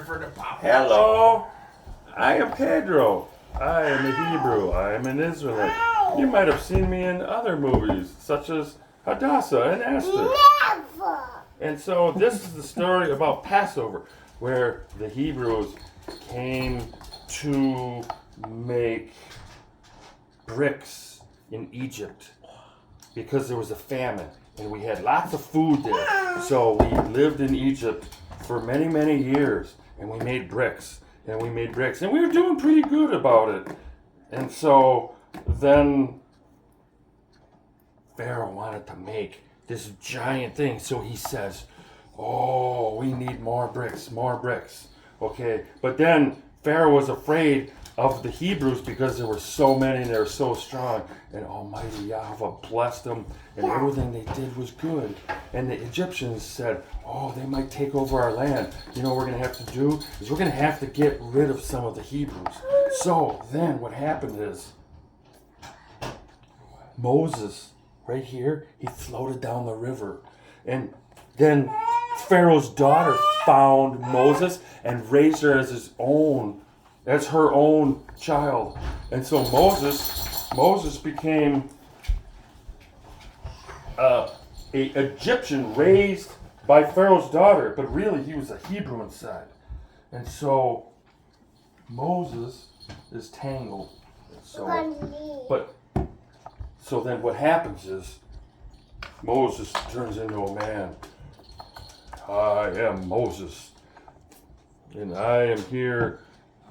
for the pop. Hello, I am Pedro. I am a Hebrew. I am an Israelite. You might have seen me in other movies, such as Hadassah and Esther. Never. And so this is the story about Passover, where the Hebrews came to make bricks in Egypt because there was a famine and we had lots of food there. So we lived in Egypt for many, many years and we made bricks and we made bricks and we were doing pretty good about it. And so then Pharaoh wanted to make this giant thing. So he says, oh, we need more bricks. Okay, but then Pharaoh was afraid of the Hebrews because there were so many and they were so strong. And Almighty Yahweh blessed them and everything they did was good. And the Egyptians said, oh, they might take over our land. You know what we're going to have to do? Is we're going to have to get rid of some of the Hebrews. So then what happened is Moses, right here, he floated down the river. And then Pharaoh's daughter found Moses and raised her as her own child. And so Moses became an Egyptian raised by Pharaoh's daughter, but really he was a Hebrew inside. And so Moses is tangled. So then what happens is Moses turns into a man. I am Moses, and I am here.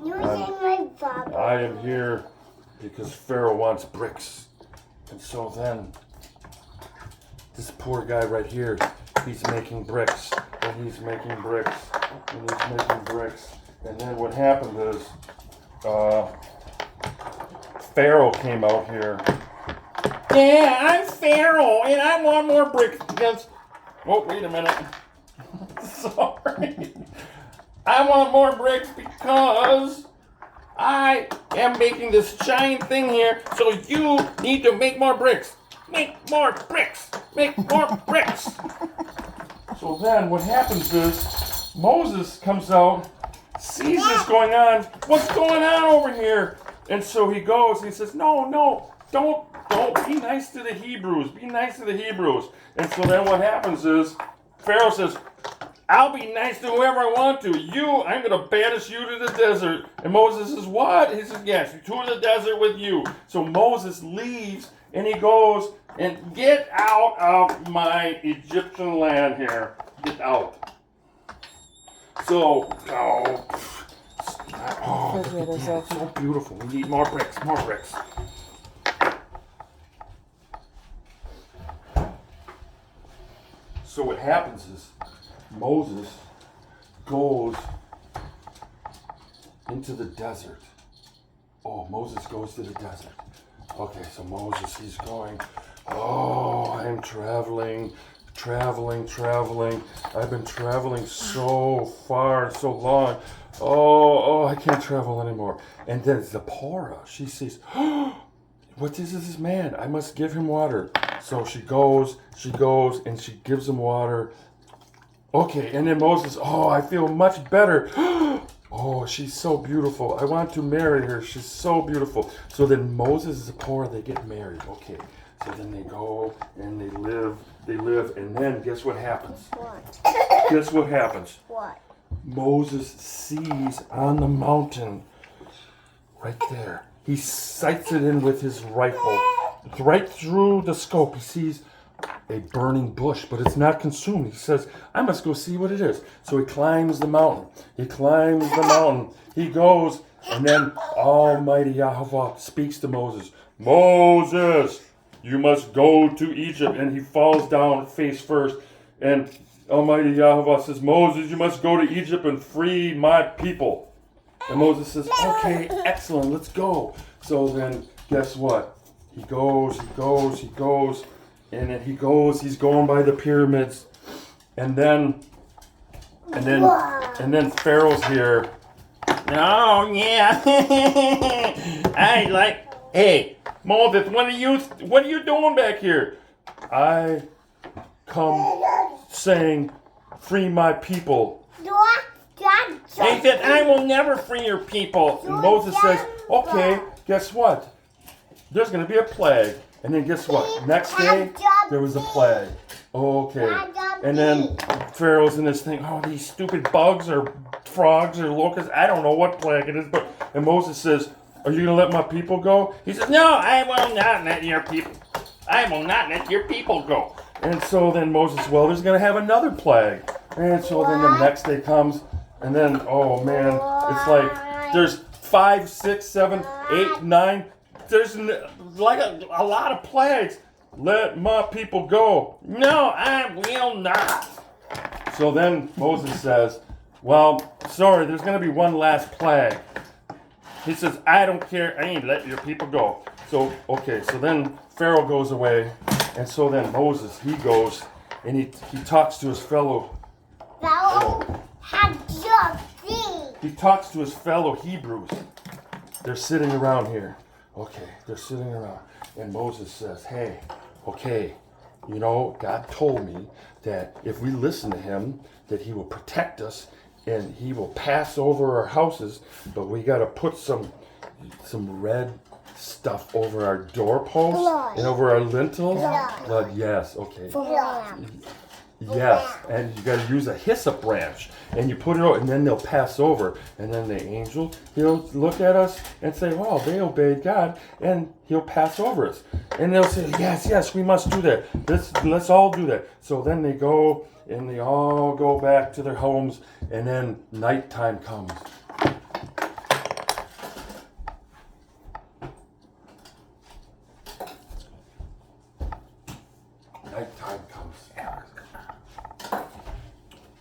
I am here because Pharaoh wants bricks. And so then this poor guy right here, he's making bricks, and he's making bricks, and he's making bricks. And then what happened is Pharaoh came out here. Yeah, I'm Pharaoh, and I want more bricks because... Oh, wait a minute. Sorry. I want more bricks because I am making this giant thing here, so you need to make more bricks. Make more bricks. Make more bricks. So then what happens is Moses comes out, sees this going on. What's going on over here? And so he goes and he says, no, don't be nice to the Hebrews. Be nice to the Hebrews. And so then what happens is Pharaoh says, I'll be nice to whoever I want to. I'm going to banish you to the desert. And Moses says, what? He says, yes, to the desert with you. So Moses leaves and he goes and get out of my Egyptian land here. Get out. So, it's so beautiful. We need more bricks. So what happens is Moses goes into the desert. Oh, Moses goes to the desert. Okay, so Moses, he's going, I'm traveling. I've been traveling so far, so long. Oh, I can't travel anymore. And then Zipporah, she says, what is this man? I must give him water. So she goes, and she gives him water. Okay, and then Moses, I feel much better. Oh, she's so beautiful. I want to marry her. She's so beautiful. So then Moses and Zipporah, they get married. Okay, so then they go and they live, and then guess what happens? What? Guess what happens? What? Moses sees on the mountain, right there. He sights it in with his rifle. Right through the scope, he sees a burning bush, but it's not consumed. He says, I must go see what it is. So he climbs the mountain. He goes, and then Almighty Yahweh speaks to Moses. Moses, you must go to Egypt. And he falls down face first. And Almighty Yahweh says, Moses, you must go to Egypt and free my people. And Moses says, okay, excellent, let's go. So then, guess what? He goes, and then he's going by the pyramids, and then Pharaoh's here. Oh yeah, hey, Moses, what are you doing back here? I come saying, free my people. And he said, I will never free your people. And Moses says, okay, guess what? There's going to be a plague. And then guess what? Next day, there was a plague. Okay. And then Pharaoh's in this thing, oh, these stupid bugs or frogs or locusts. I don't know what plague it is. And Moses says, are you going to let my people go? He says, no, I will not let your people. I will not let your people go. And so then Moses, well, there's going to have another plague. And so then the next day comes, and then, oh man, it's like there's 5, 6, 7, 8, 9. There's like a lot of plagues. Let my people go. No, I will not. So then Moses says, well, sorry, there's going to be one last plague. He says, I don't care. I ain't let your people go. So, okay, so then Pharaoh goes away. And so then Moses, he goes and he talks to his fellow. He talks to his fellow Hebrews. They're sitting around here. Okay, they're sitting around. And Moses says, hey, okay, you know, God told me that if we listen to him, that he will protect us and he will pass over our houses, but we got to put some red stuff over our doorposts and over our lintels. Blood, yes, okay. Yes, and you got to use a hyssop branch, and you put it over, and then they'll pass over, and then the angel, he'll look at us and say, "Oh, they obeyed God," and he'll pass over us, and they'll say, "Yes, we must do that. Let's all do that." So then they go, and they all go back to their homes, and then nighttime comes. Nighttime comes.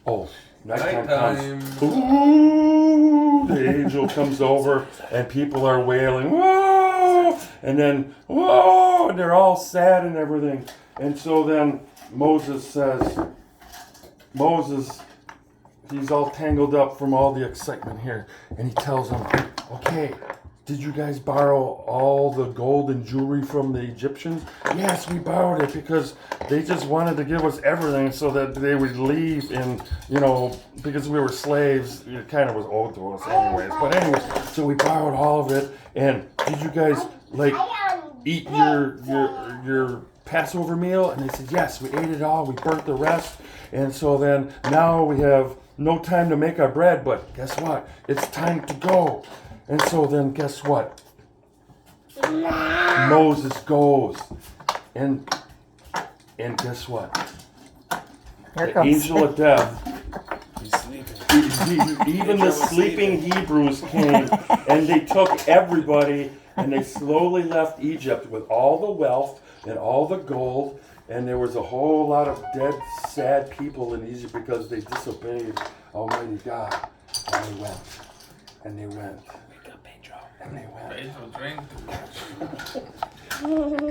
Oh, nighttime comes. Ooh, the angel comes over and people are wailing, whoa! And then, whoa! And they're all sad and everything. And so then Moses says, he's all tangled up from all the excitement here. And he tells them, okay, did you guys borrow all the gold and jewelry from the Egyptians? Yes, we borrowed it because they just wanted to give us everything so that they would leave and, you know, because we were slaves, it kind of was owed to us anyways. But anyways, so we borrowed all of it. And did you guys, like, eat your Passover meal? And they said, yes, we ate it all. We burnt the rest. And so then now we have no time to make our bread. But guess what? It's time to go. And so then guess what? Moses goes. And guess what? The angel of death. He's sleeping. Even the sleeping Hebrews came and they took everybody and they slowly left Egypt with all the wealth and all the gold. And there was a whole lot of dead, sad people in Egypt because they disobeyed Almighty God. And they went. And they went. And they went. Pedro drank too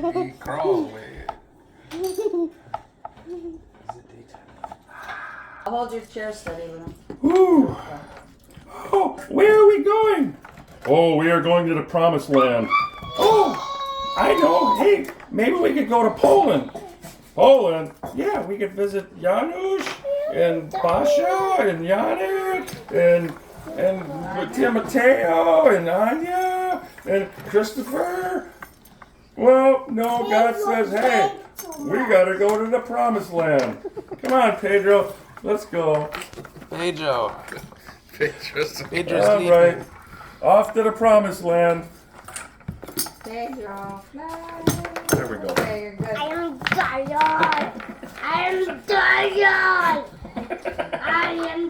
much. He crawled away. I'll hold your chair steady with him. Whew. Oh, where are we going? Oh, we are going to the promised land. Oh, I know. Hey, maybe we could go to Poland. Poland? Yeah, we could visit Janusz and Basha and Janek and Timoteo and Anya and Christopher. Well, no, God says, hey, we gotta go to the promised land. Come on, Pedro, let's go. Pedro. Pedro's All sleeping. right, off to the promised land. Pedro. There we go. Okay, you're good. I am tired. I am tired. I am